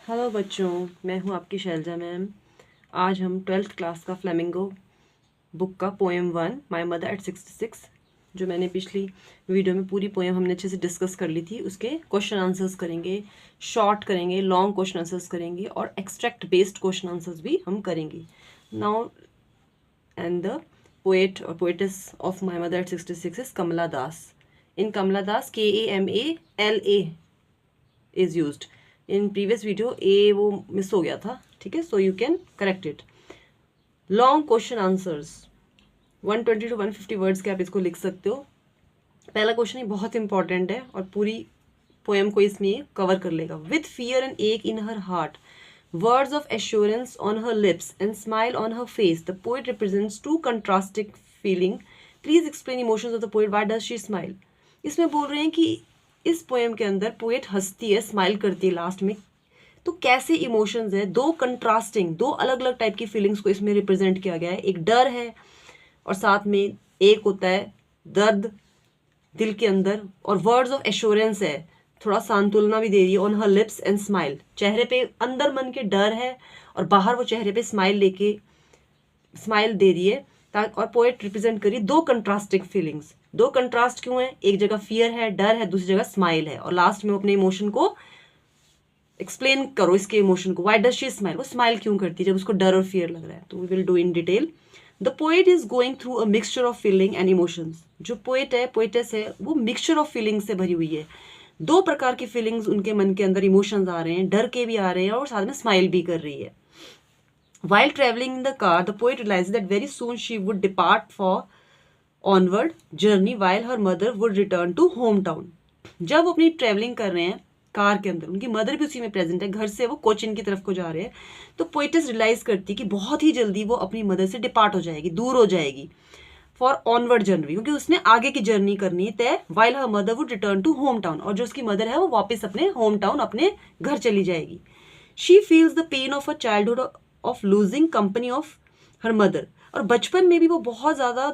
Hello बच्चों, मैं हूँ आपकी शैलजा मैम। आज हम 12th क्लास का फ्लेमिंगो बुक का पोएम 1 माय मदर एट 66, जो मैंने पिछली वीडियो में पूरी पोएम हमने अच्छे से डिस्कस कर ली थी, उसके क्वेश्चन आंसर्स करेंगे, शॉर्ट करेंगे, लॉन्ग क्वेश्चन आंसर्स करेंगे और एक्सट्रैक्ट बेस्ड क्वेश्चन आंसर्स भी हम करेंगे नाउ। एंड द पोएट और poetess of my mother at 66 is Kamala Das. In Kamala Das KAMALA is used. In previous video a वो मिस हो गया था, ठीक है, so you can correct it. Long question answers 120 to 150 words के आप इसको लिख सकते हो। पहला क्वेश्चन ही बहुत इंपॉर्टेंट है और पूरी पोएम को इसमें कवर कर लेगा। With fear and ache in her heart, words of assurance on her lips and smile on her face, the poet represents two contrasting feeling. Please explain emotions of the poet. Why does she smile? इसमें बोल रहे हैं कि इस poem के अंदर poet हंसती है, स्माइल करती है लास्ट में। तो कैसे इमोशंस है, दो कंट्रास्टिंग, दो अलग अलग टाइप की फीलिंग्स को इसमें रिप्रेजेंट किया गया है। एक डर है और साथ में एक होता है दर्द दिल के अंदर, और वर्ड्स ऑफ एश्योरेंस है, थोड़ा सांत्वना भी दे रही है। On her lips and smile, चेहरे पे अंदर मन के डर है और बाहर वो चेहरे पे स्माइल लेके स्माइल दे रही है। और पोएट रिप्रेजेंट करी दो कंट्रास्टिंग फीलिंग्स। दो कंट्रास्ट क्यों है? एक जगह फियर है, डर है, दूसरी जगह स्माइल है, और लास्ट में अपने इमोशन को एक्सप्लेन करो, इसके इमोशन को। व्हाई डज शी स्माइल, वो स्माइल क्यों करती है जब उसको डर और फियर लग रहा है। तो we will do in detail. The poet is going through a mixture of feeling and emotions. जो पोएट है, पोएटेस है, वो मिक्सचर ऑफ फीलिंग से भरी हुई है। दो प्रकार की फीलिंग्स उनके मन के अंदर, इमोशंस आ रहे हैं, डर के भी आ रहे हैं और साथ में स्माइल भी कर रही है। While traveling in the car, the poet realized that very soon she would depart for onward journey while her mother would return to hometown. जब वो अपनी ट्रेवलिंग कर रहे हैं कार के अंदर, उनकी मदर भी उसी में प्रेजेंट है, घर से वो कोचिन की तरफ को जा रहे हैं, तो पोएटिस रियलाइज करती है कि बहुत ही जल्दी वो अपनी मदर से डिपार्ट हो जाएगी, दूर हो जाएगी फॉर ऑनवर्ड जर्नी, क्योंकि उसने आगे की जर्नी करनी है तय। While her mother would return to home town, और जो उसकी मदर है वो वापस अपने होम टाउन, अपने घर चली जाएगी। She feels the pain of a childhood of losing company of her mother. और बचपन में भी वो बहुत ज़्यादा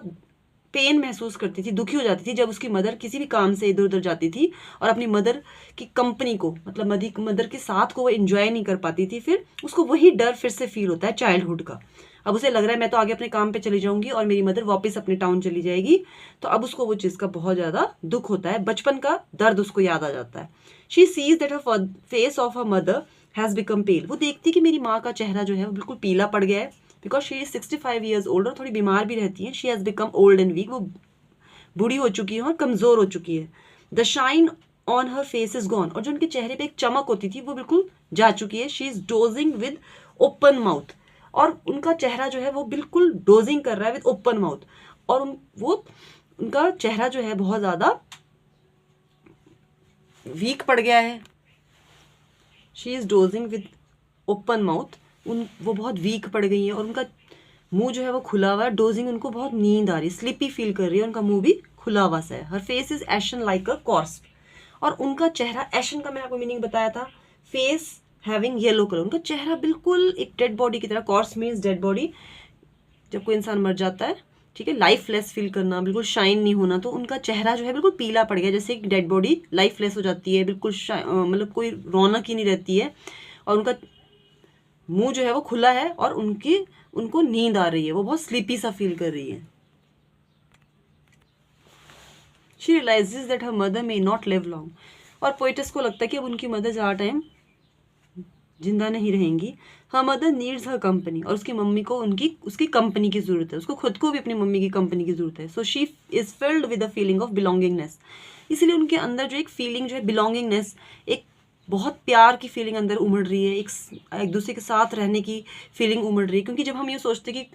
पेन महसूस करती थी, दुखी हो जाती थी जब उसकी मदर किसी भी काम से इधर उधर जाती थी और अपनी मदर की कंपनी को, मतलब मदर के साथ को वो एंजॉय नहीं कर पाती थी। फिर उसको वही डर फिर से फील होता है चाइल्डहुड का। अब उसे लग रहा है मैं तो आगे अपने काम पे चली जाऊंगी और मेरी मदर वापस अपने टाउन चली जाएगी, तो अब उसको वो चीज़ का बहुत ज़्यादा दुख होता है, बचपन का दर्द उसको याद आ जाता है। She sees that her face of her mother has become pale. वो देखती कि मेरी माँ का चेहरा जो है वो बिल्कुल पीला पड़ गया है, because she is 65 years old, और थोड़ी बीमार भी रहती है। She has become old and weak, वो बूढ़ी हो चुकी है और कमज़ोर हो चुकी है। The shine on her face is gone, और जो उनके चेहरे पे एक चमक होती थी वो बिल्कुल जा चुकी है। She is dosing with open mouth, और उनका चेहरा जो है वो बिल्कुल डोजिंग कर रहा है विद ओपन माउथ, और उनका चेहरा जो है बहुत ज़्यादा वीक पड़ गया है। She is dosing with open mouth, वो बहुत वीक पड़ गई है और उनका मुंह जो है वो खुला हुआ है। डोजिंग, उनको बहुत नींद आ रही है, स्लिपी फील कर रही है, उनका मुंह भी खुला हुआ सा है। Her face is ashen like a corpse, और उनका चेहरा, एशन का मैंने आपको मीनिंग बताया था, फेस हैविंग येलो कलर, उनका चेहरा बिल्कुल एक डेड बॉडी की तरह। कॉर्स मीन्स डेड बॉडी, जब कोई इंसान मर जाता है, ठीक है, लाइफलेस फील करना, बिल्कुल शाइन नहीं होना। तो उनका चेहरा जो है बिल्कुल पीला पड़ गया, जैसे एक डेड बॉडी लाइफलेस हो जाती है, बिल्कुल मतलब कोई रौनक ही नहीं रहती है, और उनका मुंह जो है वो खुला है और उनको नींद आ रही है, वो बहुत स्लीपी सा फील कर रही है। She realises that her mother may not live long, और पोएटिस को लगता है कि अब उनकी मदर ज़्यादा टाइम जिंदा नहीं रहेंगी। हर मदर नीड्स हर कंपनी, और उसकी मम्मी को उसकी कंपनी की ज़रूरत है, उसको खुद को भी अपनी मम्मी की कंपनी की ज़रूरत है। So she is filled with a feeling of belongingness, इसलिए उनके अंदर जो एक फीलिंग जो है बिलोंगिंगनेस, एक बहुत प्यार की फीलिंग अंदर उमड़ रही है, एक दूसरे के साथ रहने की फीलिंग उमड़ रही है। क्योंकि जब हम ये सोचते कि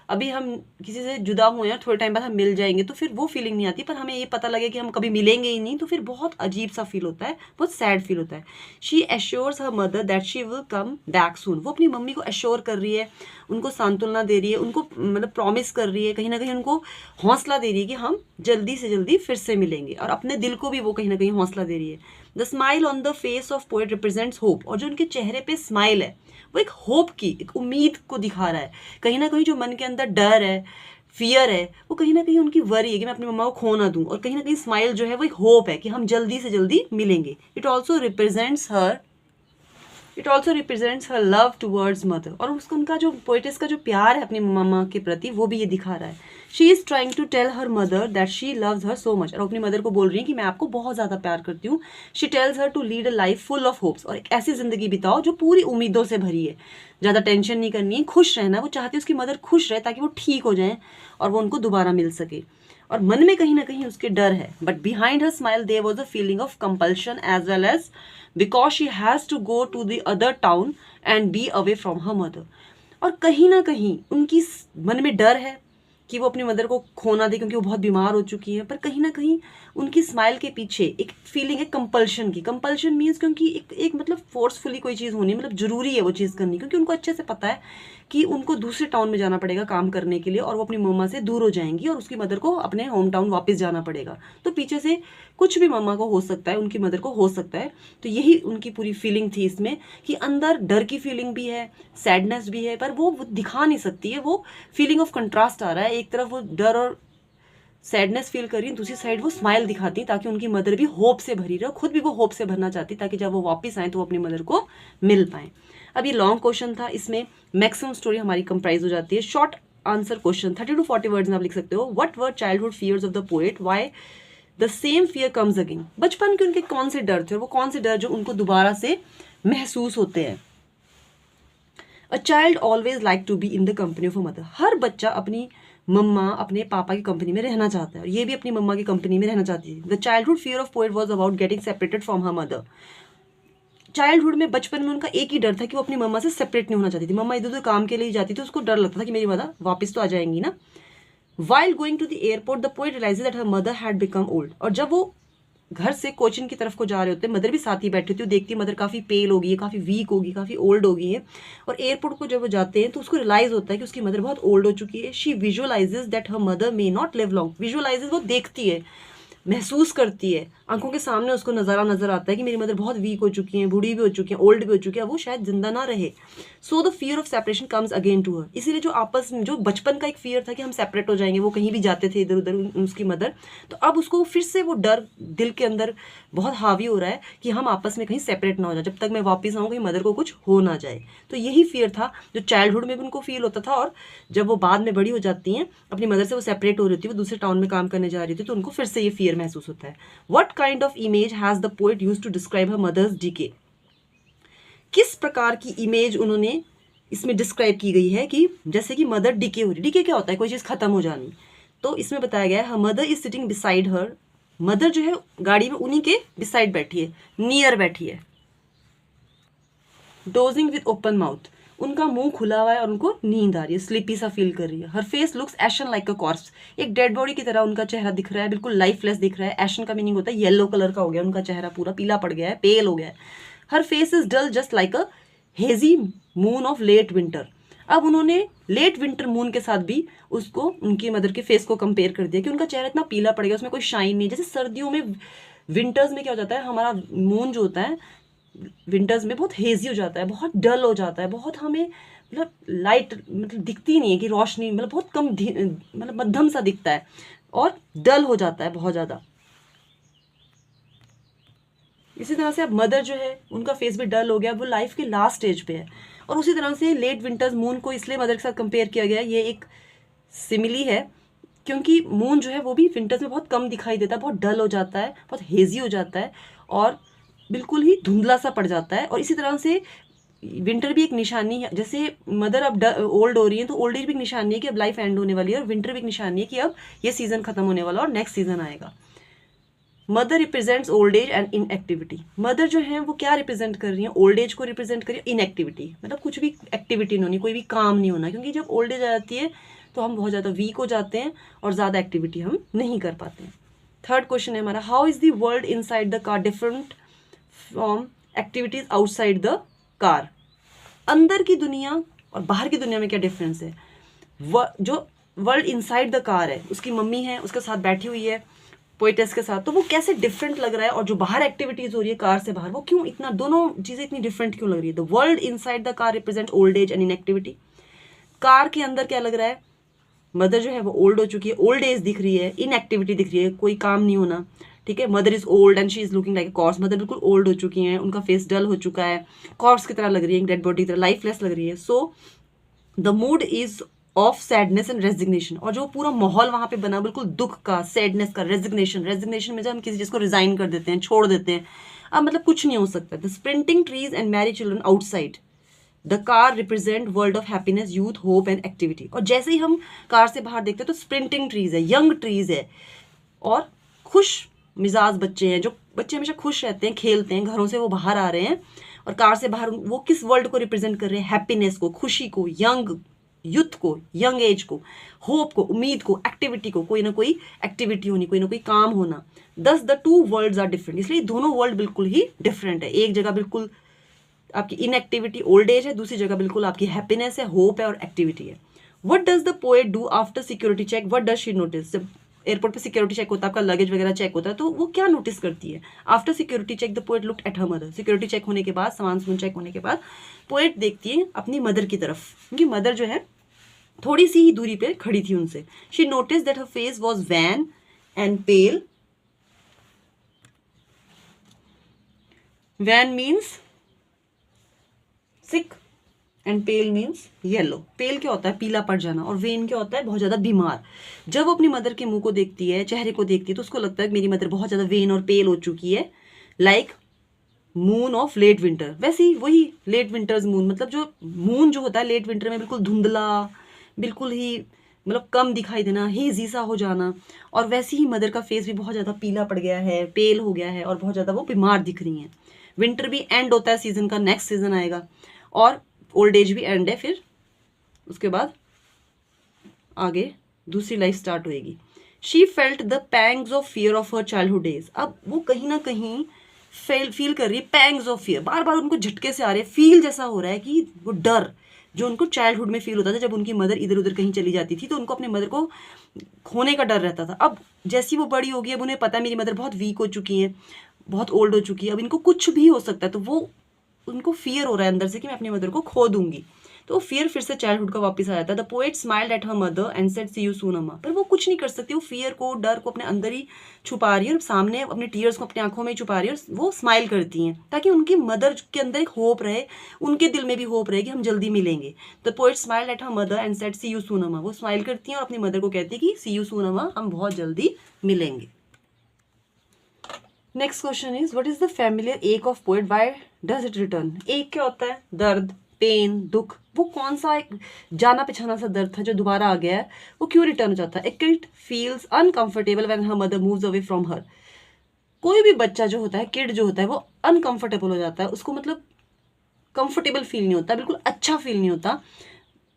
अभी हम किसी से जुदा हुए हैं, थोड़े टाइम बाद हम मिल जाएंगे, तो फिर वो फीलिंग नहीं आती, पर हमें ये पता लगे कि हम कभी मिलेंगे ही नहीं, तो फिर बहुत अजीब सा फील होता है, बहुत सैड फील होता है। She assures her mother that she will come back soon, वो अपनी मम्मी को एश्योर कर रही है, उनको सांत्वना दे रही है, उनको मतलब प्रॉमिस कर रही है, कहीं ना कहीं उनको हौसला दे रही है कि हम जल्दी से जल्दी फिर से मिलेंगे, और अपने दिल को भी वो कहीं ना कहीं हौसला दे रही है। The smile on the face of poet represents hope, और जो उनके चेहरे पे स्माइल है वो एक होप की, एक उम्मीद को दिखा रहा है। कहीं ना कहीं जो मन के अंदर डर है, फियर है, वो कहीं ना कहीं उनकी वरी है कि मैं अपनी मम्मा को खो ना दूं, और कहीं ना कहीं स्माइल जो है वो एक होप है कि हम जल्दी से जल्दी मिलेंगे। It also represents her it also represents her love towards mother, और उसका उनका जो पोइटेस का जो प्यार है अपनी मम्मा के प्रति वो भी ये दिखा रहा है। She is trying to tell her mother that she loves her so much, और अपनी मदर को बोल रही है कि मैं आपको बहुत ज़्यादा प्यार करती हूँ। She tells her to lead a life full of hopes, और एक ऐसी ज़िंदगी बिताओ जो पूरी उम्मीदों से भरी है, ज़्यादा टेंशन नहीं करनी है, खुश रहना। वो चाहती है उसकी मदर खुश रहे ताकि वो ठीक हो जाए और वो उनको दोबारा मिल सके। और मन में कहीं ना कहीं उसके डर है, but behind her smile there was a feeling of compulsion as well as because she has to go to the other town and be away from her mother. और कहीं ना कहीं उनकी मन में डर है कि वो अपनी मदर को खो ना दे क्योंकि वो बहुत बीमार हो चुकी है, पर कहीं ना कहीं उनकी स्माइल के पीछे एक फीलिंग है कंपल्शन की। कंपल्शन मीन्स क्योंकि एक मतलब फोर्सफुली कोई चीज़ होनी, मतलब ज़रूरी है वो चीज़ करनी, क्योंकि उनको अच्छे से पता है कि उनको दूसरे टाउन में जाना पड़ेगा काम करने के लिए, और वो अपनी मम्मा से दूर हो जाएंगी और उसकी मदर को अपने होम टाउन वापस जाना पड़ेगा। तो पीछे से कुछ भी मम्मा को हो सकता है, उनकी मदर को हो सकता है। तो यही उनकी पूरी फीलिंग थी इसमें, कि अंदर डर की फीलिंग भी है, सैडनेस भी है, पर वो दिखा नहीं सकती है। वो फीलिंग ऑफ कंट्रास्ट आ रहा है, एक तरफ वो डर और सैडनेस फील कर रही है, दूसरी साइड वो स्माइल दिखाती ताकि उनकी मदर भी होप से भरी रहे, खुद भी वो होप से भरना चाहती ताकि जब वो वापस आए तो वो अपनी मदर को मिल पाए। अब ये लॉन्ग क्वेश्चन था, इसमें मैक्सिमम स्टोरी हमारी कंप्राइज हो जाती है। Short answer question 30 to 40 words में आप लिख सकते हो। What were childhood fears of the poet, why the same fear comes again. बचपन के उनके कौन से डर थे और वो कौन से डर जो उनको दोबारा से महसूस होते हैं। A child always like to be in the company of a mother. हर बच्चा अपनी मम्मा अपने पापा की कंपनी में रहना चाहता है, और ये भी अपनी मम्मा की कंपनी में रहना चाहती थी। The childhood fear of poet was about getting separated from her mother. Childhood में बचपन में उनका एक ही डर था कि वो अपनी मम्मा से सेपरेट नहीं होना चाहती थी। मम्मा इधर उधर काम के लिए जाती थी, उसको डर लगता था कि मेरी मदर वापस तो आ जाएंगी ना। While going to the airport the poet realises that her mother had become old. और जब वो घर से कोचिंग की तरफ को जा रहे होते हैं, मदर भी साथ ही बैठी होती है, देखती है मदर काफ़ी पेल होगी है, काफ़ी वीक होगी, काफ़ी ओल्ड हो गई है। और एयरपोर्ट को जब वो जाते हैं तो उसको रियलाइज होता है कि उसकी मदर बहुत ओल्ड हो चुकी है। She visualises that her mother may not live long. Visualises वो देखती है, महसूस करती है, आंखों के सामने उसको नज़ारा नजर आता है कि मेरी मदर बहुत वीक हो चुकी हैं, बूढ़ी भी हो चुकी हैं, ओल्ड भी हो चुकी है, वो शायद जिंदा ना रहे। So the fear of separation comes again to her. इसीलिए जो आपस में जो बचपन का एक फियर था कि हम सेपरेट हो जाएंगे, वो कहीं भी जाते थे इधर उधर उसकी मदर, तो अब उसको फिर से वो डर दिल के अंदर बहुत हावी हो रहा है कि हम आपस में कहीं सेपरेट ना हो जाए, जब तक मैं वापस आऊँ कहीं मदर को कुछ हो ना जाए। तो यही फियर था जो चाइल्डहुड में भी उनको फील होता था, और जब वो बाद में बड़ी हो जाती हैं अपनी मदर से वो सेपरेट हो रही थी, वो दूसरे टाउन में काम करने जा रही थी, तो उनको फिर से ये फियर महसूस होता है। What kind of image has the poet used to describe her mother's decay? किस प्रकार की इमेज उन्होंने इसमें डिस्क्राइब की गई है कि जैसे कि मदर डिके हो रही। डिके क्या होता है? कोई चीज़ खत्म हो जानी। तो इसमें बताया गया है, her mother is sitting beside her. Mother जो है गाड़ी में उन्हीं के बिसाइड बैठी है, नियर बैठी है। डोजिंग विद ओपन माउथ, उनका मुंह खुला हुआ है और उनको नींद आ रही है, स्लीपी सा फील कर रही है। Her face looks ashen like a corpse, एक डेड बॉडी की तरह उनका चेहरा दिख रहा है, बिल्कुल लाइफलेस दिख रहा है। एशन का मीनिंग होता है येलो कलर का हो गया उनका चेहरा, पूरा पीला पड़ गया है, पेल हो गया है। Her face is dull just like a hazy moon of late winter. अब उन्होंने लेट विंटर मून के साथ भी उसको उनकी मदर के फेस को कंपेयर कर दिया कि उनका चेहरा इतना पीला पड़ गया, उसमें कोई शाइन नहीं। जैसे सर्दियों में विंटर्स में क्या हो जाता है, हमारा मून जो होता है विंटर्स में बहुत हेजी हो जाता है, बहुत डल हो जाता है, बहुत हमें मतलब लाइट मतलब दिखती नहीं है कि रोशनी, मतलब बहुत कम मतलब मध्यम सा दिखता है और डल हो जाता है बहुत ज़्यादा। इसी तरह से अब मदर जो है उनका फेस भी डल हो गया, वो लाइफ के लास्ट स्टेज पे है। और उसी तरह से लेट विंटर्स मून को इसलिए मदर के साथ कंपेयर किया गया, ये एक सिमिली है क्योंकि मून जो है वो भी विंटर्स में बहुत कम दिखाई देता है, बहुत डल हो जाता है, बहुत हेजी हो जाता है और बिल्कुल ही धुंधला सा पड़ जाता है। और इसी तरह से विंटर भी एक निशानी है, जैसे मदर अब ओल्ड हो रही है तो ओल्ड एज भी एक निशानी है कि अब लाइफ एंड होने वाली है, और विंटर भी एक निशानी है कि अब ये सीजन खत्म होने वाला और नेक्स्ट सीजन आएगा। Mother represents old age and inactivity. Mother जो है वो क्या रिप्रेजेंट कर रही है? ओल्ड एज को रिप्रेजेंट कर रही है, इनएक्टिविटी मतलब कुछ भी एक्टिविटी नहीं होनी, कोई भी काम नहीं होना, क्योंकि जब ओल्ड एज आ जाती है तो हम बहुत ज़्यादा वीक हो जाते हैं और ज़्यादा एक्टिविटी हम नहीं कर पाते हैं। थर्ड क्वेश्चन है हमारा, how is the world inside the car different from activities outside the car. अंदर की दुनिया और बाहर की दुनिया में क्या डिफरेंस है? जो वर्ल्ड इनसाइड द कार है, उसकी मम्मी है उसके साथ बैठी हुई है पोइटेस के साथ, तो वो कैसे डिफरेंट लग रहा है, और जो बाहर एक्टिविटीज हो रही है कार से बाहर, वो क्यों इतना, दोनों चीजें इतनी डिफरेंट क्यों लग रही है? The world inside the car represent old age and inactivity. Car के अंदर क्या लग रहा है? मदर जो है वो ओल्ड हो चुकी है, ओल्ड एज दिख रही है, इनएक्टिविटी दिख रही है, कोई काम नहीं होना, ठीक है। Mother is old and she is looking like a corpse, mother बिल्कुल ओल्ड हो चुकी हैं, उनका फेस डल हो चुका है, कॉर्स की तरह लग रही है, डेड बॉडी की तरह लाइफलेस लग रही है। So the mood is of sadness and resignation, और जो पूरा माहौल वहां पे बना बिल्कुल दुख का, सैडनेस का, रेजिग्नेशन, रेजिग्नेशन में जब हम किसी चीज को रिजाइन कर देते हैं, छोड़ देते हैं, अब मतलब कुछ नहीं हो सकता। The sprinting trees and Mary children outside the car represent world of happiness, youth, hope and activity. और जैसे ही हम कार से बाहर देखते हैं तो स्प्रिंटिंग ट्रीज है, यंग ट्रीज है, और खुश मिजाज बच्चे हैं, जो बच्चे हमेशा खुश रहते हैं, खेलते हैं, घरों से वो बाहर आ रहे हैं, और कार से बाहर वो किस वर्ल्ड को रिप्रेजेंट कर रहे हैं? हैप्पीनेस को, खुशी को, यंग यूथ को, यंग एज को, होप को, उम्मीद को, एक्टिविटी को, कोई ना कोई एक्टिविटी होनी, कोई ना कोई काम होना। Thus the two worlds are different, इसलिए दोनों वर्ल्ड बिल्कुल ही डिफरेंट है। एक जगह बिल्कुल आपकी इनएक्टिविटी, ओल्ड एज है, दूसरी जगह बिल्कुल आपकी हैप्पीनेस है, होप है और एक्टिविटी है। What does the poet do after security check? What does she notice? जब एयरपोर्ट पे सिक्योरिटी चेक होता है, आपका लगेज वगैरह चेक होता है, तो वो क्या नोटिस करती है? After security check the poet looked at her mother. Security check होने के बाद, सामान चेक होने के बाद, पोएट देखती है अपनी मदर की तरफ, क्योंकि मदर जो है थोड़ी सी ही दूरी पे खड़ी थी उनसे। She notice that her face was wan and pale. Wan means sick and pale means yellow. Pale क्या होता है? पीला पड़ जाना, और वेन क्या होता है? बहुत ज्यादा बीमार। जब वो अपनी मदर के मुंह को देखती है, चेहरे को देखती है, तो उसको लगता है मेरी मदर बहुत ज्यादा वेन और पेल हो चुकी है, like moon of late winter. वैसे ही वही लेट विंटर्स मून, मतलब जो मून जो होता है लेट विंटर में बिल्कुल धुंधला, बिल्कुल ही मतलब कम दिखाई देना, हेजी सा हो जाना, और वैसे ही मदर का फेस भी बहुत ज़्यादा पीला पड़ गया है, पेल हो गया है, और बहुत ज़्यादा वो बीमार दिख रही हैं। विंटर भी एंड होता है सीजन का, नेक्स्ट सीजन आएगा, और ओल्ड एज भी एंड है, फिर उसके बाद आगे दूसरी लाइफ स्टार्ट होएगी। She felt the pangs of fear of her childhood days. अब वो कहीं ना कहीं फील कर रही है पैंग्स ऑफ फियर, बार बार उनको झटके से आ रहे हैं, फील जैसा हो रहा है कि वो डर जो उनको चाइल्डहुड में फील होता था, जब उनकी मदर इधर उधर कहीं चली जाती थी तो उनको अपने मदर को खोने का डर रहता था। अब जैसी वो बड़ी होगी, अब उन्हें पता है मेरी मदर बहुत वीक हो चुकी है, बहुत ओल्ड हो चुकी है, अब इनको कुछ भी हो सकता है, तो वो उनको फियर हो रहा है अंदर से कि मैं अपनी मदर को खो दूंगी। तो फियर फिर से चाइल्डहुड का वापस आ जाता है। The poet smiled at her mother and said see you soon Amma. पर वो कुछ नहीं कर सकती, वो फियर को, डर को अपने अंदर ही छुपा रही है, और सामने अपने टीयर्स को अपनी आंखों में ही छुपा रही है, और वो स्माइल करती हैं ताकि उनकी मदर के अंदर एक होप रहे, उनके दिल में भी होप रहे कि हम जल्दी मिलेंगे। The poet smiled at her mother and said see you soon Amma. वो स्माइल करती हैं और अपनी मदर को कहती है कि सी यू सून अम्मा, हम बहुत जल्दी मिलेंगे। Next question is what is the familiar ache of poet, why does it return? Ache क्या होता है? दर्द, पेन, दुख। वो कौन सा एक जाना पहचाना सा दर्द था जो दोबारा आ गया है, वो क्यों रिटर्न हो जाता है? ए kid feels uncomfortable when her mother moves away from हर। कोई भी बच्चा जो होता है, किड जो होता है, वो अनकंफर्टेबल हो जाता है, उसको मतलब कंफर्टेबल फील नहीं होता, बिल्कुल अच्छा फील नहीं होता,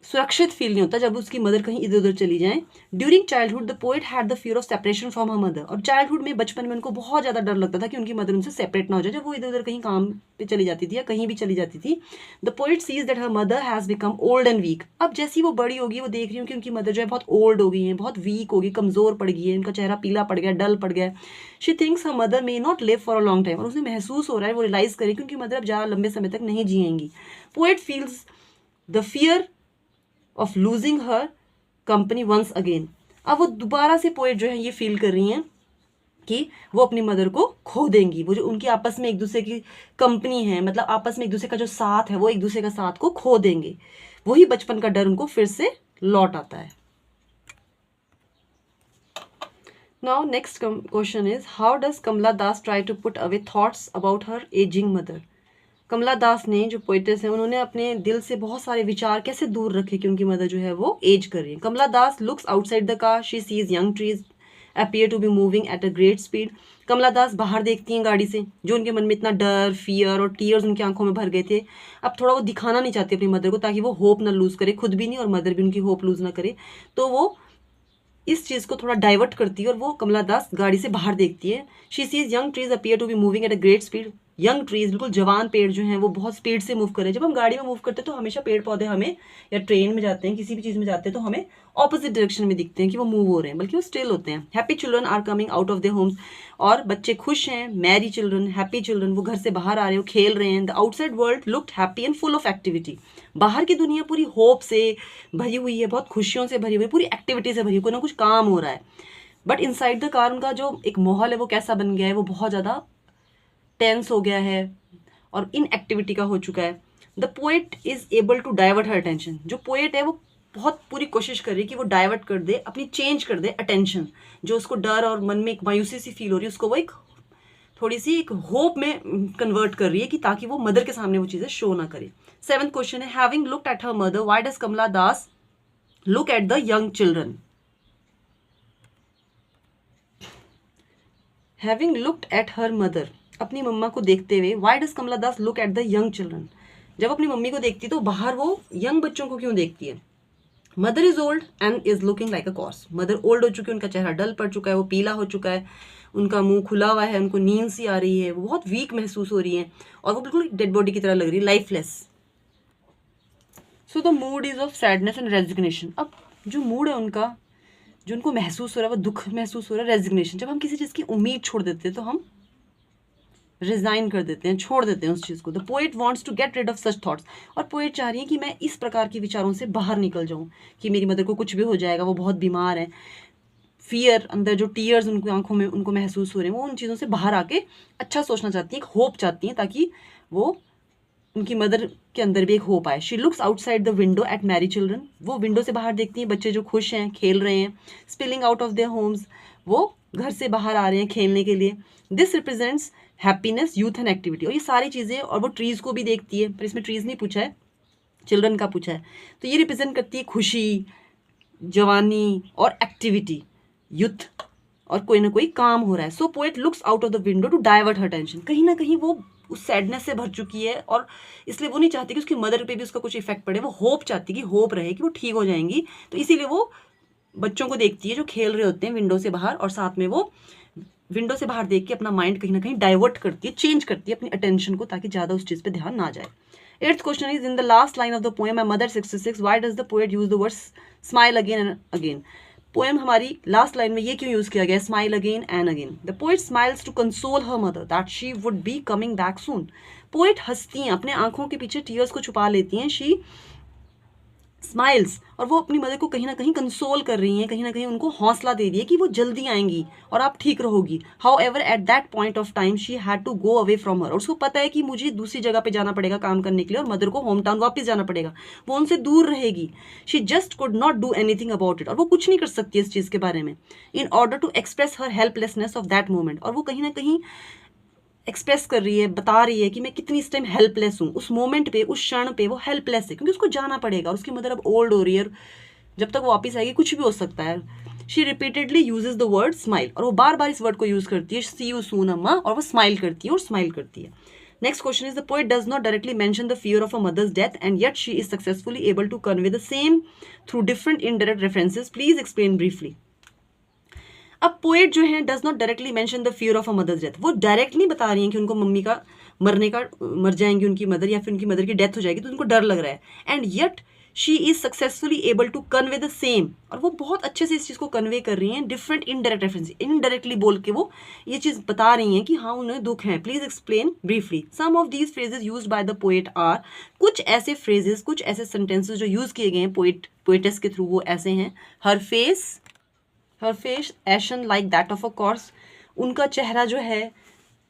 सुरक्षित फील नहीं होता जब उसकी मदर कहीं इधर उधर चली जाए। During childhood the poet had the fear of separation from her mother. और चाइल्डहुड में, बचपन में उनको बहुत ज़्यादा डर लगता था कि उनकी मदर उनसे सेपरेट ना हो जाए, जब वो इधर उधर कहीं काम पे चली जाती थी या कहीं भी चली जाती थी। The poet sees that her mother has become old and weak. अब जैसी वो बड़ी होगी, वो देख रही हूँ कि उनकी मदर जो है बहुत ओल्ड हो गई है, बहुत वीक होगी, कमज़ोर पड़ गई है, उनका चेहरा पीला पड़ गया, डल पड़ गया। She thinks her mother may not live for a long time. और उसे महसूस हो रहा है, वो रियलाइज करे कि उनकी मदर अब ज़्यादा लंबे समय तक नहीं जिएंगी। Poet feels the fear of losing her company once again. अब वो दोबारा से पोएट जो है ये फील कर रही हैं कि वो अपनी मदर को खो देंगी। वो जो उनकी आपस में एक दूसरे की कंपनी है, मतलब आपस में एक दूसरे का जो साथ है, वो एक दूसरे का साथ को खो देंगे। वही बचपन का डर उनको फिर से लौट आता है। Now next question is how does Kamala Das try to put away thoughts about her ageing mother? Kamala Das ने, जो पोइटेस है, उन्होंने अपने दिल से बहुत सारे विचार कैसे दूर रखे कि उनकी मदर जो है वो एज कर रही है। Kamala Das looks outside the car, she sees young trees appear to be moving at a great speed. Kamala Das बाहर देखती हैं गाड़ी से, जो उनके मन में इतना डर, फियर और टीयर्स उनकी आंखों में भर गए थे, अब थोड़ा वो दिखाना नहीं चाहती अपनी मदर को, ताकि वो होप ना लूज करे, खुद भी नहीं और मदर भी उनकी होप लूज ना करे। तो वो इस चीज़ को थोड़ा डाइवर्ट करती है और वो कमला दास गाड़ी से बाहर देखती है। She sees young trees appear to be moving at a great speed. Young trees, बिल्कुल जवान पेड़ जो हैं वो बहुत स्पीड से मूव कर रहे हैं। जब हम गाड़ी में मूव करते हैं तो हमेशा पेड़ पौधे हमें, या ट्रेन में जाते हैं, किसी भी चीज़ में जाते हैं, तो हमें ऑपोजिट डायरेक्शन में दिखते हैं कि वो मूव हो रहे हैं, बल्कि वो स्टिल होते हैं। Happy children are coming out of their homes. और बच्चे खुश हैं, मैरी चिल्ड्रन, हैप्पी चिल्ड्रन, वो घर से बाहर आ रहे हो, खेल रहे हैं। The outside world looked happy and full of activity. बाहर की दुनिया पूरी होप से भरी हुई है, बहुत खुशियों से भरी हुई है, पूरी एक्टिविटी से भरी हुई, कोई ना कुछ काम हो रहा है। बट इनसाइड द कार उनका जो एक माहौल है वो कैसा बन गया है, वो बहुत ज़्यादा टेंस हो गया है और इनएक्टिविटी का हो चुका है। The poet is able to divert her attention. जो पोएट है वो बहुत पूरी कोशिश कर रही है कि वो डाइवर्ट कर दे, अपनी चेंज कर दे अटेंशन। जो उसको डर और मन में एक मायूसी सी फील हो रही है, उसको वो एक थोड़ी सी एक होप में कन्वर्ट कर रही है कि ताकि वो मदर के सामने वो चीज़ें शो ना करे। 7th क्वेश्चन है, having looked at her mother why does Kamala Das look at the young children. Having looked at her mother, अपनी मम्मा को देखते हुए, why does Kamala Das look at the young children. जब अपनी मम्मी को देखती तो बाहर वो यंग बच्चों को क्यों देखती है। Mother is old and is looking like a corpse. Mother old हो चुकी है, उनका चेहरा डल पड़ चुका है, वो पीला हो चुका है, उनका मुंह खुला हुआ है, उनको नींद सी आ रही है, वो बहुत वीक महसूस हो रही है और वो बिल्कुल डेड बॉडी की तरह लग रही है, lifeless. So the mood is of sadness and resignation. अब जो मूड है उनका, जो उनको महसूस हो रहा है, वो दुख महसूस हो रहा है, रेजिग्नेशन। जब हम किसी चीज़ की उम्मीद छोड़ देते हैं तो हम रिजाइन कर देते हैं, छोड़ देते हैं उस चीज़ को। The poet wants to get rid of such thoughts. और पोएट चाह रही है कि मैं इस प्रकार के विचारों से बाहर निकल जाऊँ कि मेरी मदर को कुछ भी हो जाएगा, वो बहुत बीमार है। फियर, अंदर जो टीयर्स उनकी आंखों में उनको महसूस हो रहे हैं, वो उन चीज़ों से बाहर आके अच्छा सोचना चाहती हैं, एक होप चाहती हैं ताकि वो उनकी मदर के अंदर भी एक होप आए। She looks outside the window at merry children. वो विंडो से बाहर देखती हैं बच्चे जो खुश हैं, खेल रहे हैं। Spilling out of their Holmes, वो घर से बाहर आ रहे हैं खेलने के लिए। This represents happiness, youth and activity. और ये सारी चीज़ें, और वो ट्रीज़ को भी देखती है, पर इसमें ट्रीज़ नहीं पूछा है, चिल्ड्रन का पूछा है। तो ये रिप्रेजेंट करती है खुशी, जवानी और एक्टिविटी, यूथ, और कोई ना कोई काम हो रहा है। So poet looks out of the window to divert her tension. कहीं ना कहीं वो उस सैडनेस से भर चुकी है और इसलिए वो नहीं चाहती कि उसकी मदर पे भी उसका कुछ इफेक्ट पड़े। वो होप चाहती कि होप रहे कि वो ठीक हो जाएंगी। तो इसीलिए वो बच्चों को देखती है जो खेल रहे होते हैं विंडो से बाहर, और साथ में वो विंडो से बाहर देख के अपना माइंड कहीं ना कहीं डाइवर्ट करती है, चेंज करती है अपनी अटेंशन को, ताकि ज़्यादा उस चीज़ पे ध्यान ना जाए। 8th question is, in the last line of the poem my mother 66 why does the poet use the word smile again and again. Poem हमारी लास्ट लाइन में ये क्यों यूज किया गया, smile again and again. The poet smiles to console her mother that she would be coming back soon. Poet हंसती हैं, अपने आंखों के पीछे टीयर्स को छुपा लेती हैं। शी स्माइल्स, और वो अपनी मदर को कहीं ना कहीं कंसोल कर रही हैं, कहीं ना कहीं उनको हौसला दे रही है कि वो जल्दी आएंगी और आप ठीक रहोगी। However at that point of time she had to go away from her. और उसको पता है कि मुझे दूसरी जगह पे जाना पड़ेगा काम करने के लिए और मदर को होम टाउन वापस जाना पड़ेगा, वो उनसे दूर रहेगी। She just could not do anything about it, और वो कुछ नहीं कर सकती इस चीज़ के बारे में, in order to express her helplessness of that moment. और वो कहीं ना कहीं एक्सप्रेस कर रही है, बता रही है कि मैं कितनी इस टाइम हेल्पलेस हूँ। उस मोमेंट पे, उस क्षण पे वो हेल्पलेस है, क्योंकि उसको जाना पड़ेगा और उसकी मदर अब ओल्ड हो रही है, जब तक वो वापस आएगी कुछ भी हो सकता है। She repeatedly uses the word smile, और वो बार बार इस वर्ड को यूज करती है, सी यू सून अम्मा, और वो स्माइल करती है और स्माइल करती है। Next question is, the poet does not directly mention the fear of a mother's death and yet she is successfully able to convey the same through different indirect references, please explain briefly. अब poet जो है does not directly mention the fear of a mother's death. वो direct नहीं बता रही हैं कि उनको मम्मी का मर जाएंगी उनकी मदर, या फिर उनकी मदर की डेथ हो जाएगी तो उनको डर लग रहा है। And yet she is successfully able to convey the same, और वो बहुत अच्छे से इस चीज़ को कन्वे कर रही हैं डिफरेंट इनडायरेक्ट रेफरेंस, इनडायरेक्टली बोल के वो ये चीज़ बता रही हैं कि हाँ उन्हें दुख है। Please explain briefly. Some of these phrases used by the poet are, कुछ ऐसे फ्रेजेस, कुछ ऐसे सेंटेंसेस जो यूज किए गए हैं पोएटेस के थ्रू वो ऐसे हैं। Her face ashen like that of a corpse. उनका चेहरा जो है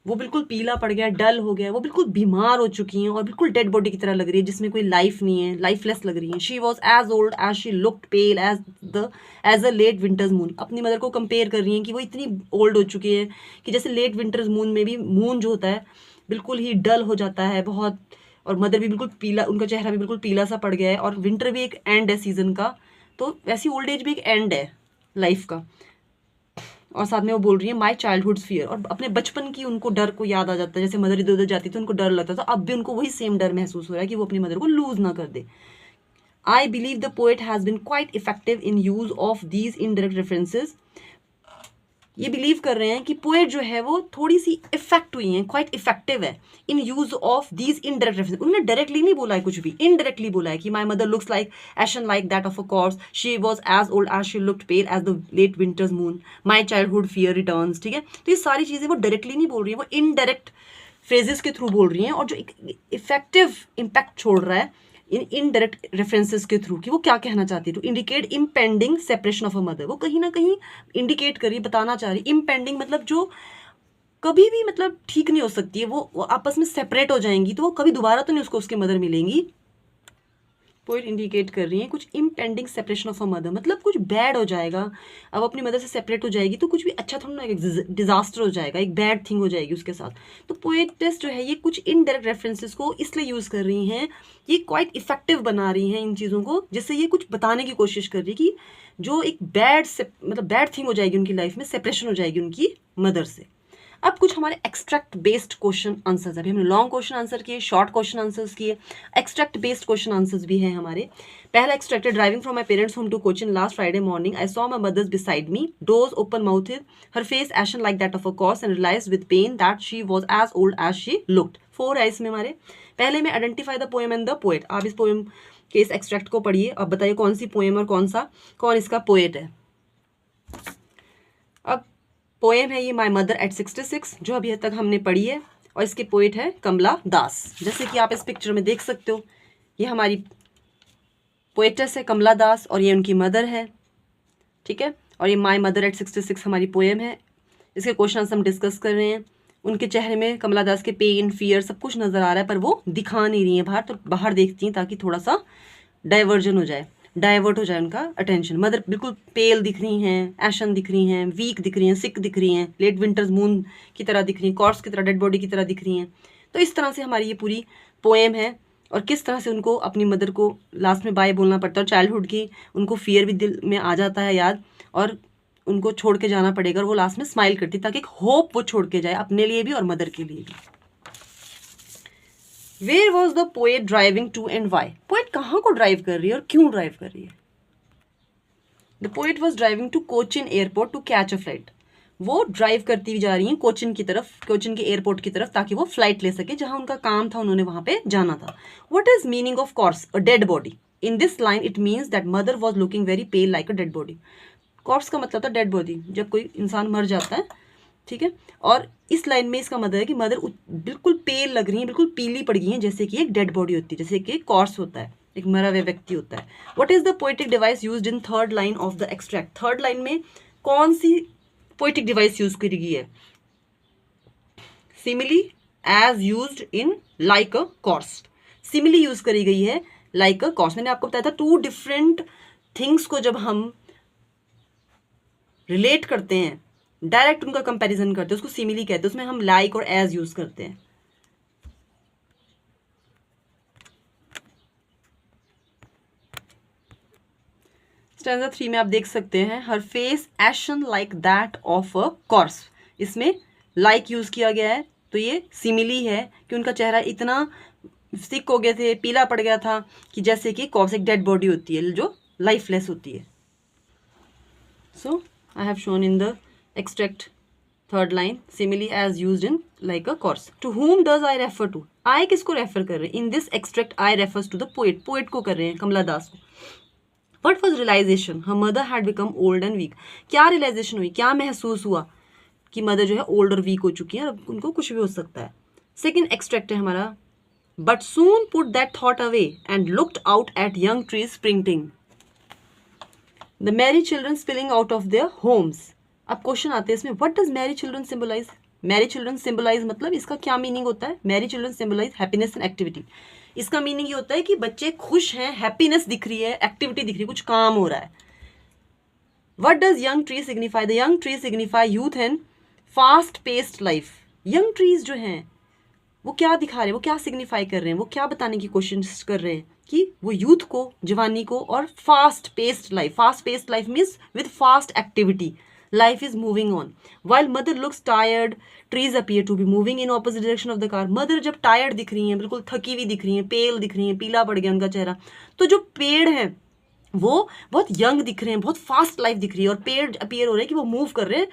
वो बिल्कुल पीला पड़ गया, डल हो गया, वो बिल्कुल बीमार हो चुकी हैं और बिल्कुल डेड बॉडी की तरह लग रही है, जिसमें कोई लाइफ नहीं है, लाइफलेस लग रही है। She was as old as she looked pale as a late winter's moon. अपनी मदर को कंपेयर कर रही हैं कि वो इतनी ओल्ड हो चुकी है कि जैसे लेट विंटर्स मून में भी मून जो होता है बिल्कुल ही डल हो जाता है बहुत, और मदर भी बिल्कुल पीला, उनका चेहरा भी बिल्कुल पीला सा पड़ गया है, और विंटर भी एक एंड है सीजन का, तो वैसी ओल्ड एज भी एक एंड है लाइफ का। और साथ में वो बोल रही है माई चाइल्डहुड फियर, और अपने बचपन की उनको डर को याद आ जाता है, जैसे मदर इधर उधर जाती थी तो उनको डर लगता था, अब भी उनको वही सेम डर महसूस हो रहा है कि वो अपनी मदर को लूज ना कर दे। I believe the poet has been quite effective in use of these indirect references. ये बिलीव कर रहे हैं कि पोएट जो है वो थोड़ी सी इफेक्ट हुई है, क्वाइट इफेक्टिव है in use of these indirect reference. उन्होंने डायरेक्टली नहीं बोला है कुछ भी, इनडायरेक्टली बोला है कि my mother looks like ashen like that of a corpse, she was as old as she looked pale as the late winter's moon, my childhood fear returns. ठीक है, तो ये सारी चीज़ें वो डायरेक्टली नहीं बोल रही है, वो इनडायरेक्ट फ्रेजेस के थ्रू बोल रही हैं, और जो एक इफेक्टिव इम्पैक्ट छोड़ रहा है इन इनडायरेक्ट रेफरेंसेस के थ्रू कि वो क्या कहना चाहती है। To indicate impending separation of a mother, वो कहीं ना कहीं इंडिकेट करिए, बताना चाह रही। इम्पेंडिंग मतलब जो कभी भी मतलब ठीक नहीं हो सकती है, वो आपस में सेपरेट हो जाएंगी, तो वो कभी दोबारा तो नहीं उसको उसकी मदर मिलेंगी। पोइट इंडिकेट कर रही है कुछ impending separation of a mother, मतलब कुछ बैड हो जाएगा। अब अपनी मदर से सेपरेट हो जाएगी तो कुछ भी अच्छा थोड़ा ना, एक डिजास्टर हो जाएगा, एक बैड थिंग हो जाएगी उसके साथ। तो पोएटेस जो है ये कुछ इनडायरेक्ट रेफरेंसेस को इसलिए यूज कर रही हैं, ये क्वाइट इफेक्टिव बना रही हैं इन चीज़ों को, जिससे ये कुछ बताने की कोशिश कर रही है कि जो एक बैड मतलब बैड थिंग हो जाएगी उनकी लाइफ में, सेपरेशन हो जाएगी उनकी मदर से। अब कुछ हमारे एक्सट्रैक्ट बेस्ड क्वेश्चन आंसर्स, अभी हमने लॉन्ग क्वेश्चन आंसर किए, शॉर्ट क्वेश्चन आंसर्स किए, एक्सट्रैक्ट बेस्ड क्वेश्चन आंसर्स भी हैं हमारे। पहला extracted, driving from my parents' home to Cochin last Friday morning, I saw my mother's beside me, doors open mouthed, her face ashen like that of a corpse and realised with pain that she was as old as she looked. 4 है इसमें हमारे। पहले में identify the poem and the poet. आप इस poem के इस extract को पढ़िए, अब बताइए कौन सी पोएम और कौन इसका पोएट है। अब पोएम है ये माई मदर एट 66, जो अभी तक हमने पढ़ी है, और इसके पोएट है कमला दास। जैसे कि आप इस पिक्चर में देख सकते हो, ये हमारी पोएटेस है कमला दास और ये उनकी मदर है, ठीक है। और ये माई मदर एट 66 हमारी पोएम है। इसके क्वेश्चन आंसर हम डिस्कस कर रहे हैं। उनके चेहरे में कमला दास के पेन, फियर सब कुछ नज़र आ रहा है, पर वो दिखा नहीं रही है बाहर, तो बाहर देखती हैं ताकि थोड़ा सा डाइवर्जन हो जाए, डाइवर्ट हो जाए उनका अटेंशन। मदर बिल्कुल पेल दिख रही हैं, एशन दिख रही हैं, वीक दिख रही हैं, सिक दिख रही हैं, लेट विंटर्स मून की तरह दिख रही हैं, कॉर्स की तरह, डेड बॉडी की तरह दिख रही हैं। तो इस तरह से हमारी ये पूरी पोएम है, और किस तरह से उनको अपनी मदर को लास्ट में बाय बोलना पड़ता है, और चाइल्डहुड की उनको फियर भी दिल में आ जाता है याद, और उनको छोड़ के जाना पड़ेगा, और वो लास्ट में स्माइल करती ताकि एक होप वो छोड़ के जाए अपने लिए भी और मदर के लिए भी। Where was the poet driving to and why, poet कहाँ को ड्राइव कर रही है और क्यों ड्राइव कर रही है। The poet was driving to Cochin airport to catch a flight, वो ड्राइव करती जा रही हैं कोचिन की तरफ, कोचिन के एयरपोर्ट की तरफ, ताकि वो फ्लाइट ले सके, जहां उनका काम था, उन्होंने वहां पे जाना था। What is meaning of corpse, a dead body. In this line it means that mother was looking very pale like a dead body. Corpse का मतलब था डेड बॉडी, जब कोई इंसान मर जाता है, ठीक है। और इस लाइन में इसका मतलब है कि मदर बिल्कुल पेल लग रही है, बिल्कुल पीली पड़ गई हैं, जैसे कि एक डेड बॉडी होती है, जैसे कि कॉर्स होता है, एक मरा हुआ व्यक्ति होता है। What is the poetic device used in third line of the extract, third line में कौन सी पोएटिक डिवाइस यूज करी गई है। Simile as used in like a corpse, simile use करी गई है लाइक अ कॉर्स। मैंने आपको बताया था टू डिफरेंट थिंग्स को जब हम रिलेट करते हैं, डायरेक्ट उनका कंपैरिजन करते हैं, उसको सिमिली कहते हैं, उसमें हम लाइक और एज यूज करते हैं। स्टैंजा 3 में आप देख सकते हैं, her face ashen like that of a corpse, इसमें लाइक यूज किया गया है, तो ये सिमिली है कि उनका चेहरा इतना सिक हो गए थे, पीला पड़ गया था, कि जैसे कि कॉर्स एक डेड बॉडी होती है जो लाइफलेस होती है। So I have shown in the extract third line, simile as used in like a corpse. To whom does I refer to, I किसको रेफर कर रहे हैं। In this extract I refers to the poet, poet को कर रहे हैं, कमला दास को। What was realization? Her mother had become old and weak. क्या रियलाइजेशन हुई, क्या महसूस हुआ कि मदर जो है ओल्ड और वीक हो चुकी है, अब उनको कुछ भी हो सकता है। सेकेंड एक्सट्रैक्ट है हमारा, but soon put that thought away and looked out at young trees sprinting, the merry children spilling out of their homes. अब क्वेश्चन आते हैं इसमें, what does merry children symbolise. Merry children symbolise मतलब इसका क्या meaning होता है। Merry children symbolise happiness and activity. इसका मीनिंग ये होता है कि बच्चे खुश हैं, हैप्पीनेस दिख रही है, एक्टिविटी दिख रही है, कुछ काम हो रहा है। What does young tree signify, the young tree signify youth and fast paced life. Young trees जो हैं वो क्या दिखा रहे हैं, वो क्या सिग्निफाई कर रहे हैं, वो क्या बताने की कोशिश कर रहे हैं कि वो यूथ को, जवानी को, और fast paced life, fast paced life means with fast activity, life is moving on. While mother looks tired, trees appear to be moving in opposite direction of the car. mother जब tired दिख रही हैं, बिल्कुल थकी हुई दिख रही हैं, पेल दिख रही हैं, पीला पड़ गया उनका चेहरा, तो जो पेड़ हैं वो बहुत यंग दिख रहे हैं, बहुत फास्ट लाइफ दिख रही है, और पेड़ अपीयर हो रहे हैं कि वो मूव कर रहे हैं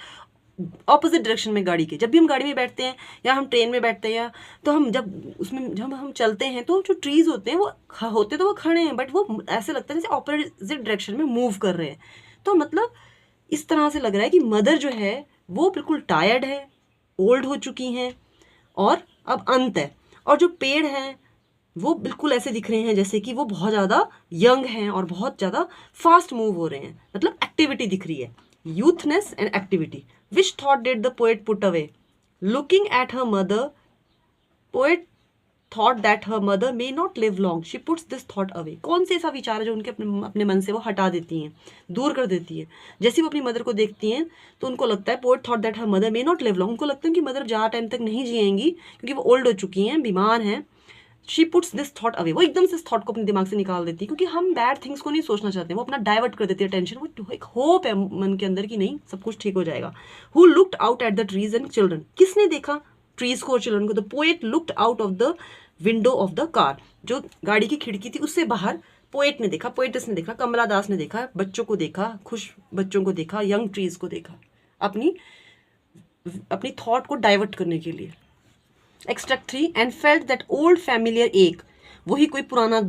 ऑपोजिट डायरेक्शन में गाड़ी के। जब भी हम गाड़ी में बैठते हैं या हम ट्रेन में बैठते हैं, या तो हम जब हम चलते हैं, तो जो ट्रीज होते हैं वो होते तो वो खड़े हैं, बट वो ऐसे लगता है जैसे ऑपोजिट डायरेक्शन में मूव कर रहे हैं। तो मतलब इस तरह से लग रहा है कि मदर जो है वो बिल्कुल टायर्ड है, ओल्ड हो चुकी हैं, और अब अंत है, और जो पेड़ हैं वो बिल्कुल ऐसे दिख रहे हैं जैसे कि वो बहुत ज़्यादा यंग हैं और बहुत ज़्यादा फास्ट मूव हो रहे हैं, मतलब एक्टिविटी दिख रही है, youthness and activity. Which thought did the poet put away? Looking at her mother, poet thought that her mother may not live long, she puts this thought away. कौन से ऐसा विचार है जो उनके अपने मन से वो हटा देती हैं, दूर कर देती है? जैसे वो अपनी मदर को देखती हैं तो उनको लगता है, poet thought that her mother may not live long, उनको लगता है कि मदर ज़्यादा टाइम तक नहीं जिएंगी क्योंकि वो ओल्ड हो चुकी हैं, बीमार हैं। She puts this thought away, वो एकदम से इस थॉट को अपने दिमाग से निकाल देती है, क्योंकि हम बैड थिंग्स को नहीं सोचना चाहते, वो अपना डाइवर्ट कर देती है टेंशन। वो एक होप है मन के अंदर कि नहीं, सब कुछ ठीक हो जाएगा। Who looked out at the trees and children, किसने देखा ट्रीज को और चिल्ड्रन को? The poet looked out of the window of the car, जो गाड़ी की खिड़की थी उससे बाहर पोएट ने देखा, पोएटस ने देखा, कमला दास ने देखा, बच्चों को देखा, खुश बच्चों को देखा, यंग ट्रीज को देखा, अपनी अपनी थॉट को डाइवर्ट करने के लिए। Extract 3, and felt that old familiar ache, वही कोई पुराना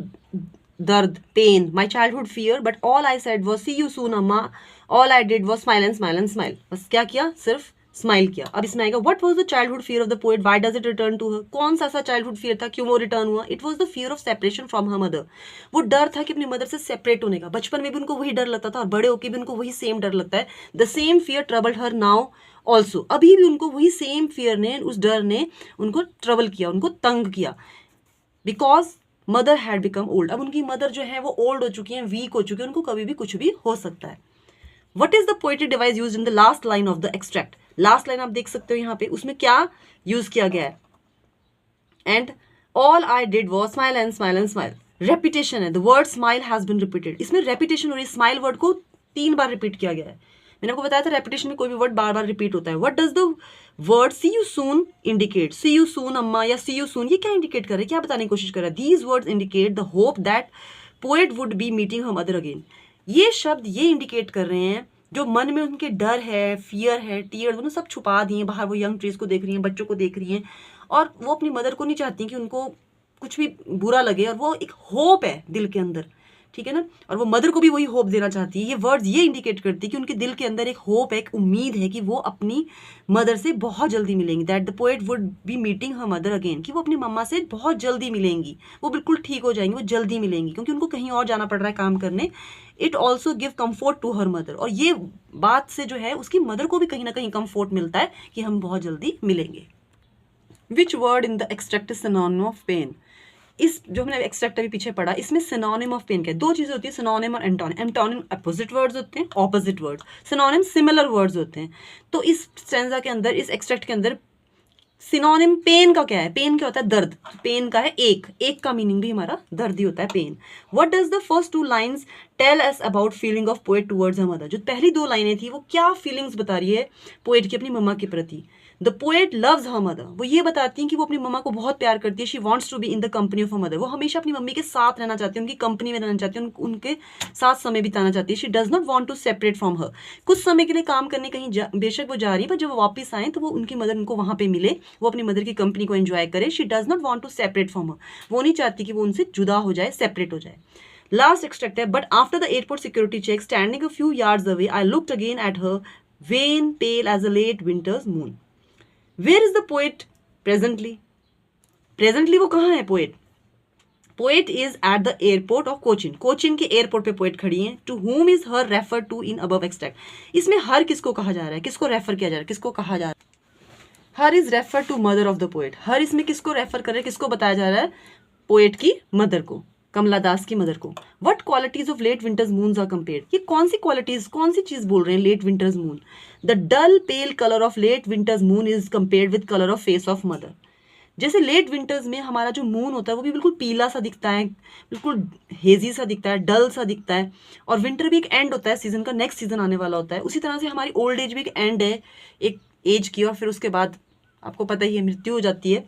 दर्द, pain, my childhood fear, but all I said was see you soon amma, all I did was smile and smile and smile. बस क्या किया? सिर्फ स्माइल किया। अब इसमें आएगा, what was the childhood fear of the poet, why does it return to her? कौन सा ऐसा चाइल्डहुड फियर था, क्यों वो रिटर्न हुआ? It was the fear of separation from her mother, वो डर था कि अपनी मदर से सेपरेट होने का। बचपन में भी उनको वही डर लगता था और बड़े होकर भी उनको वही सेम डर लगता है। The same fear troubled her now also, अभी भी उनको वही सेम फियर ने, उस डर ने उनको ट्रबल किया, उनको तंग किया। Because mother had become old, अब उनकी मदर जो है वो ओल्ड हो चुकी हैं, वीक हो चुकी है, उनको कभी भी कुछ भी हो सकता है। What is the poetic device use in the last line of the extract? Last line आप देख सकते हो यहाँ पे, उसमें क्या यूज किया गया है? And all I did was smile and smile and smile. Repetition है, the word smile has been repeated, इसमें रेपिटेशन हो रही है, स्माइल वर्ड को 3 बार रिपीट किया गया है। मैंने आपको बताया था रेपिटेशन में कोई भी वर्ड बार बार रिपीट होता है। What does the word see you soon indicate? See you soon अम्मा या सी यू सून, ये क्या इंडिकेट कर रहे हैं, क्या बताने की कोशिश कर रहा है? These words indicate the hope that poet would be meeting her mother again. ये शब्द ये इंडिकेट कर रहे हैं जो मन में उनके डर है, फियर है, टीयर, दोनों सब छुपा दिए बाहर। वो यंग ट्रीज को देख रही हैं, बच्चों को देख रही हैं, और वो अपनी मदर को नहीं चाहती कि उनको कुछ भी बुरा लगे, और वो एक होप है दिल के अंदर, ठीक है ना, और वो मदर को भी वही होप देना चाहती है। ये वर्ड्स ये इंडिकेट करती है कि उनके दिल के अंदर एक होप है, एक उम्मीद है कि वो अपनी मदर से बहुत जल्दी मिलेंगी। That the poet would be meeting her mother again, कि वो अपनी मम्मा से बहुत जल्दी मिलेंगी, वो बिल्कुल ठीक हो जाएंगी, वो जल्दी मिलेंगी, क्योंकि उनको कहीं और जाना पड़ रहा है काम करने। It also give comfort to her mother, और ये बात से जो है उसकी मदर को भी कहीं ना कहीं कम्फर्ट मिलता है कि हम बहुत जल्दी मिलेंगे। Which word in the extract is synonym of pain? इस जो हमने एक्सट्रैक्ट अभी पीछे पढ़ा, इसमें सिनोनिम ऑफ पेन क्या है? 2 चीजें होती है, सिनोनिम और एंटोनिम। एंटोनिम अपोजिट वर्ड्स होते हैं, opposite words. Synonym similar words होते हैं। तो इस स्टैंजा के अंदर, इस एक्सट्रैक्ट के अंदर सिनोनिम पेन का क्या है? पेन क्या होता है? दर्द। पेन का है एक, एक का मीनिंग भी हमारा दर्द ही होता है, pain. What does the first 2 lines tell us about feeling of poet towards her mother? जो पहली 2 लाइनें थी वो क्या फीलिंग्स बता रही है पोएट की अपनी मम्मा के प्रति? The poet loves her mother, वो ये बताती हैं कि वो अपनी मम्मा को बहुत प्यार करती है। She wants to be in the company of her mother, वो हमेशा अपनी मम्मी के साथ रहना चाहती है, उनकी कंपनी में रहना चाहती है, उनके साथ समय बिताना चाहती है। She does not want to separate from her, कुछ समय के लिए काम करने कहीं बेशक वो जा रही है, पर जब वो वापस आए तो वो उनकी मदर उनको वहाँ पे मिले, वो अपनी मदर की कंपनी को एंजॉय करे। She does not want to separate from her, वो नहीं चाहती कि वो उनसे जुदा हो जाए, सेपरेट हो जाए। Last extract is, but after the airport security check, standing a few yards away, I looked again at her, wan pale as a late winter's moon. Where is the poet presently? Presently वो कहाँ है poet? Poet is at the airport of Cochin, Cochin के एयरपोर्ट पे poet खड़ी हैं। To whom is her refer to in above extract? इसमें her किसको कहा जा रहा है, किसको रेफर किया जा रहा है, किसको कहा जा रहा है? Her is refer to mother of the poet. Her इसमें किसको रेफर कर रहे हैं, किसको बताया जा रहा है? पोएट की मदर को, कमला दास की मदर को। What qualities of late winter's moons are compared? ये कौन सी क्वालिटीज, कौन सी चीज बोल रहे हैं? Late winter's moon, the dull pale colour of late winter's moon is compared with colour of face of mother. जैसे लेट विंटर्स में हमारा जो मून होता है वो भी बिल्कुल पीला सा दिखता है, बिल्कुल हेजी सा दिखता है, डल सा दिखता है, और विंटर भी एक एंड होता है सीजन का, नेक्स्ट सीजन आने वाला होता है। उसी तरह से हमारी ओल्ड एज भी एक एंड है, एक एज की, और फिर उसके बाद आपको पता ही है मृत्यु हो जाती है,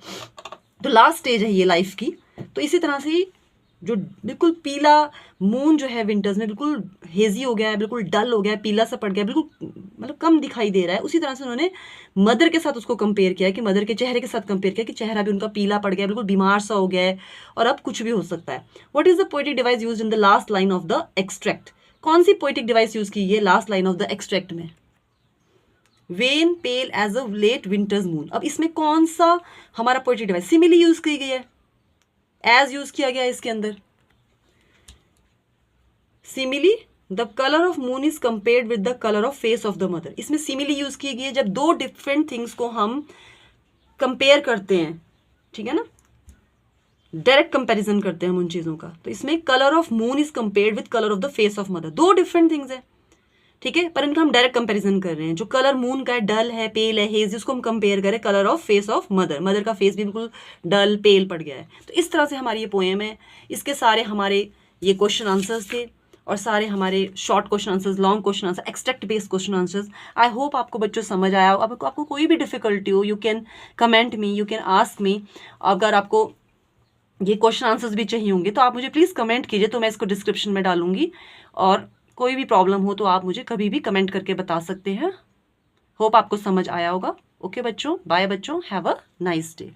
तो लास्ट स्टेज है ये लाइफ की। तो इसी तरह से जो बिल्कुल पीला मून जो है विंटर्स में बिल्कुल हेजी हो गया है, बिल्कुल डल हो गया है, पीला सा पड़ गया है, बिल्कुल मतलब कम दिखाई दे रहा है, उसी तरह से उन्होंने मदर के साथ उसको कंपेयर किया, कि मदर के चेहरे के साथ कंपेयर किया कि चेहरा भी उनका पीला पड़ गया है, बिल्कुल बीमार सा हो गया है, और अब कुछ भी हो सकता है। What is the poetic device used in the last line of the extract? कौन सी पोएटिक डिवाइस यूज की है last line of the extract में? Wan pale as a late winter's moon. अब इसमें कौन सा हमारा पोएटिक डिवाइस? सिमिली यूज की गई है, एज यूज किया गया है इसके अंदर। Simile the colour of moon is compared with the colour of face of the mother. इसमें सिमिली यूज की गई है जब दो डिफरेंट थिंग्स को हम कंपेयर करते हैं, ठीक है ना, डायरेक्ट कंपैरिजन करते हैं हम उन चीजों का। तो इसमें colour of moon is compared with colour of the face of mother, दो डिफरेंट थिंग्स है, ठीक है, पर इनका हम डायरेक्ट कंपैरिजन कर रहे हैं। जो कलर मून का है, डल है, पेल है, हेज, उसको हम कंपेयर करें colour of face of mother. Mother का फेस भी बिल्कुल डल पेल पड़ गया है। तो इस तरह से हमारी ये पोएम है। इसके सारे हमारे ये क्वेश्चन आंसर्स थे और सारे हमारे short question answers, long question answer, extract based question answers. I hope आपको बच्चों समझ आया हो। आपको कोई भी डिफिकल्टी हो, you can comment me, you can ask me. अगर आपको ये क्वेश्चन आंसर्स भी चाहिए होंगे तो आप मुझे प्लीज़ कमेंट कीजिए, तो मैं इसको डिस्क्रिप्शन में डालूंगी। और कोई भी प्रॉब्लम हो तो आप मुझे कभी भी कमेंट करके बता सकते हैं। होप आपको समझ आया होगा। ओके बच्चों, बाय बच्चों, हैव अ नाइस डे।